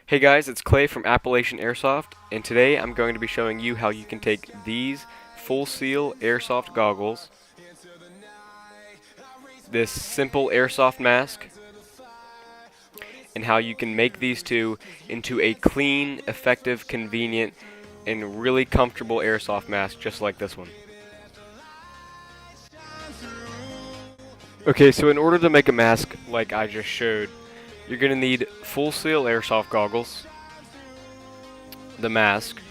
Hey guys, it's Clay from Appalachian Airsoft, and today I'm going to be showing you how you can take these full seal airsoft goggles, this simple airsoft mask, and how you can make these two into a clean, effective, convenient, and really comfortable airsoft mask just like this one. Okay, so in order to make a mask like I just showed, you're going to need full seal airsoft goggles, the mask,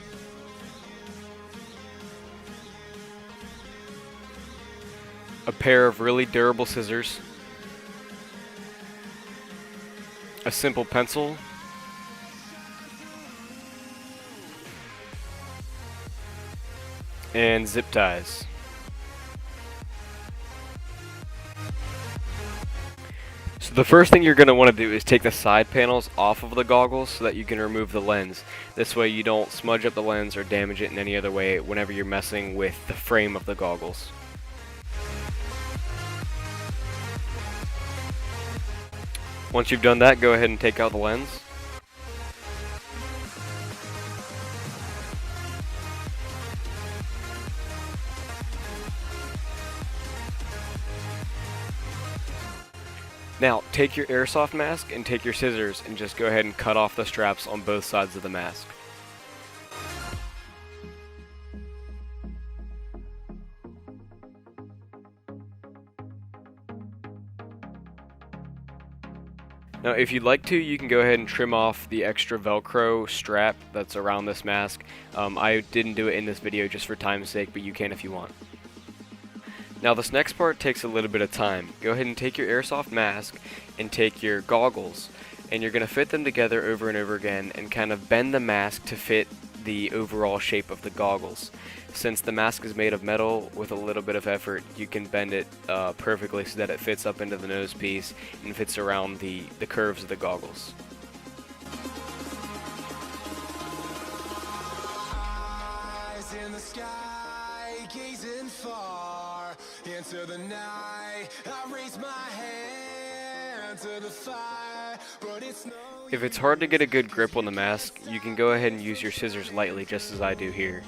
a pair of really durable scissors, a simple pencil, and zip ties. So the first thing you're going to want to do is take the side panels off of the goggles so that you can remove the lens. This way you don't smudge up the lens or damage it in any other way whenever you're messing with the frame of the goggles. Once you've done that, go ahead and take out the lens. Now, take your airsoft mask and take your scissors and just go ahead and cut off the straps on both sides of the mask. Now, if you'd like to, you can go ahead and trim off the extra Velcro strap that's around this mask. I didn't do it in this video just for time's sake, but you can if you want. Now this next part takes a little bit of time. Go ahead and take your airsoft mask and take your goggles, and you're going to fit them together over and over again and kind of bend the mask to fit the overall shape of the goggles. Since the mask is made of metal, with a little bit of effort you can bend it perfectly so that it fits up into the nose piece and fits around the curves of the goggles. Eyes in the sky, gazing far into the night. I raise my hand to the fire, but it's no. If it's hard to get a good grip on the mask, you can go ahead and use your scissors lightly, just as I do here.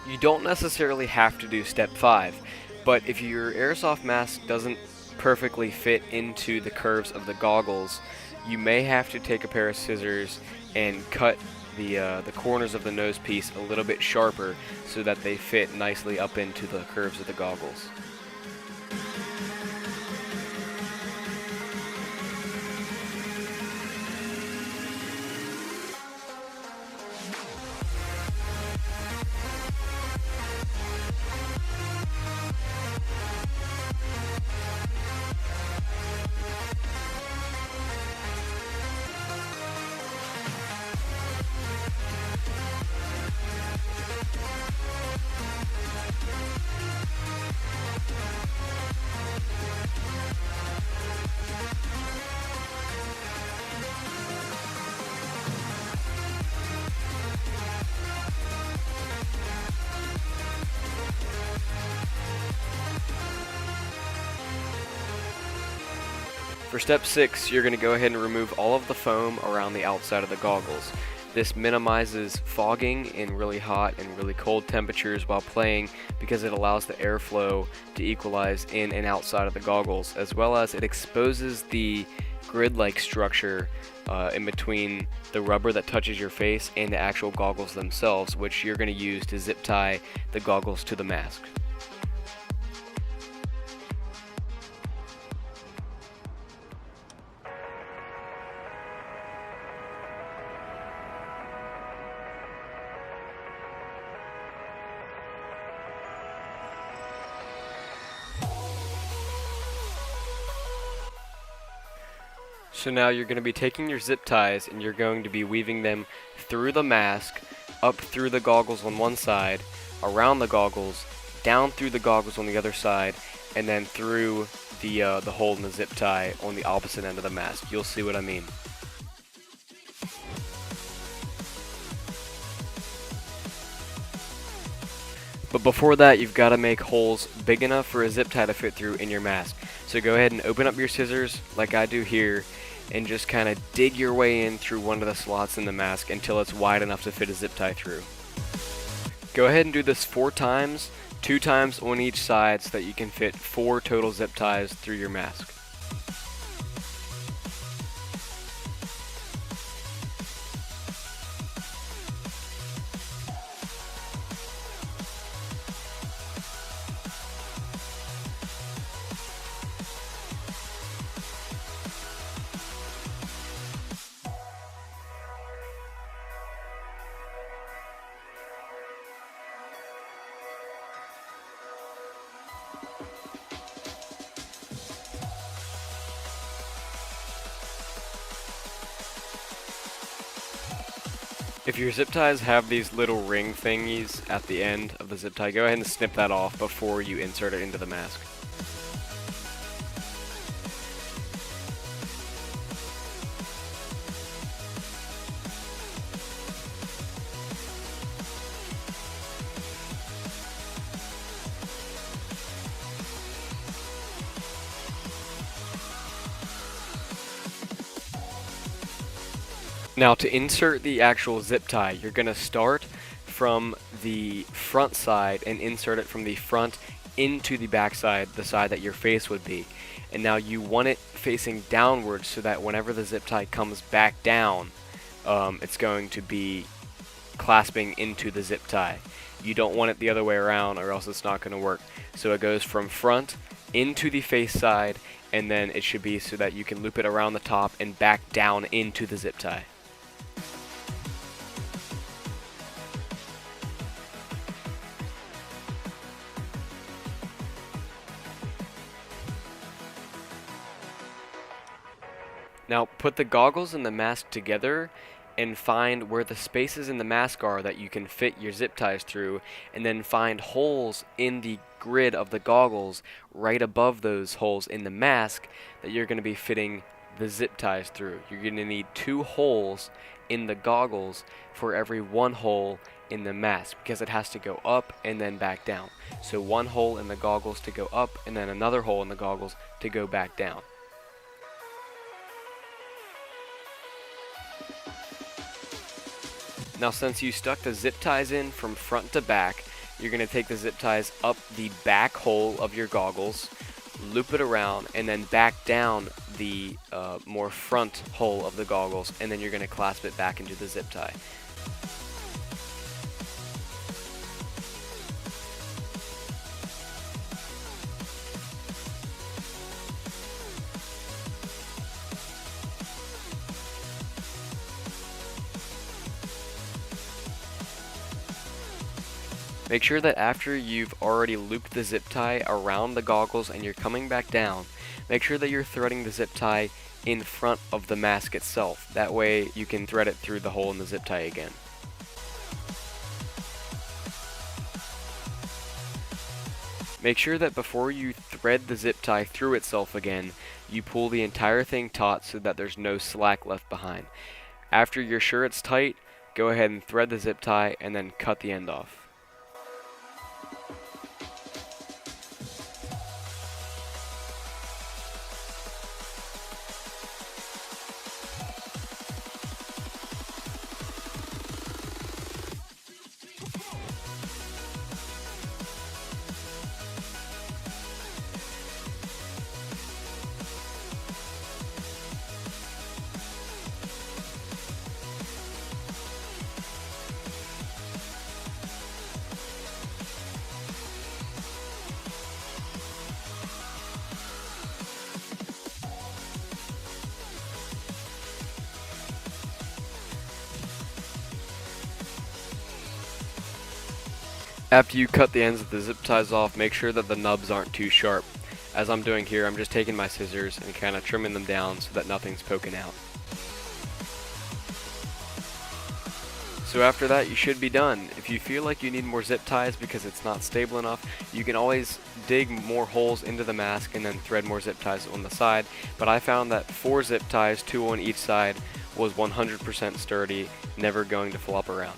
You don't necessarily have to do step 5, but if your airsoft mask doesn't perfectly fit into the curves of the goggles, you may have to take a pair of scissors and cut the corners of the nose piece a little bit sharper so that they fit nicely up into the curves of the goggles. For step 6, you're going to go ahead and remove all of the foam around the outside of the goggles. This minimizes fogging in really hot and really cold temperatures while playing because it allows the airflow to equalize in and outside of the goggles, as well as it exposes the grid-like structure in between the rubber that touches your face and the actual goggles themselves, which you're going to use to zip tie the goggles to the mask. So now you're going to be taking your zip ties and you're going to be weaving them through the mask, up through the goggles on one side, around the goggles, down through the goggles on the other side, and then through the hole in the zip tie on the opposite end of the mask. You'll see what I mean. But before that, you've got to make holes big enough for a zip tie to fit through in your mask. So go ahead and open up your scissors like I do here, and just kind of dig your way in through one of the slots in the mask until it's wide enough to fit a zip tie through. Go ahead and do this 4 times, 2 times on each side so that you can fit 4 total zip ties through your mask. If your zip ties have these little ring thingies at the end of the zip tie, go ahead and snip that off before you insert it into the mask. Now to insert the actual zip tie, you're going to start from the front side and insert it from the front into the back side, the side that your face would be. And now you want it facing downwards so that whenever the zip tie comes back down, it's going to be clasping into the zip tie. You don't want it the other way around or else it's not going to work. So it goes from front into the face side, and then it should be so that you can loop it around the top and back down into the zip tie. Now put the goggles and the mask together and find where the spaces in the mask are that you can fit your zip ties through, and then find holes in the grid of the goggles right above those holes in the mask that you're going to be fitting the zip ties through. You're going to need 2 holes in the goggles for every 1 hole in the mask because it has to go up and then back down. So 1 hole in the goggles to go up and then another hole in the goggles to go back down. Now since you stuck the zip ties in from front to back, you're going to take the zip ties up the back hole of your goggles, loop it around, and then back down the more front hole of the goggles, and then you're going to clasp it back into the zip tie. Make sure that after you've already looped the zip tie around the goggles and you're coming back down, make sure that you're threading the zip tie in front of the mask itself. That way you can thread it through the hole in the zip tie again. Make sure that before you thread the zip tie through itself again, you pull the entire thing taut so that there's no slack left behind. After you're sure it's tight, go ahead and thread the zip tie and then cut the end off. After you cut the ends of the zip ties off, make sure that the nubs aren't too sharp. As I'm doing here, I'm just taking my scissors and kind of trimming them down so that nothing's poking out. So after that, you should be done. If you feel like you need more zip ties because it's not stable enough, you can always dig more holes into the mask and then thread more zip ties on the side. But I found that 4 zip ties, 2 on each side, was 100% sturdy, never going to flop around.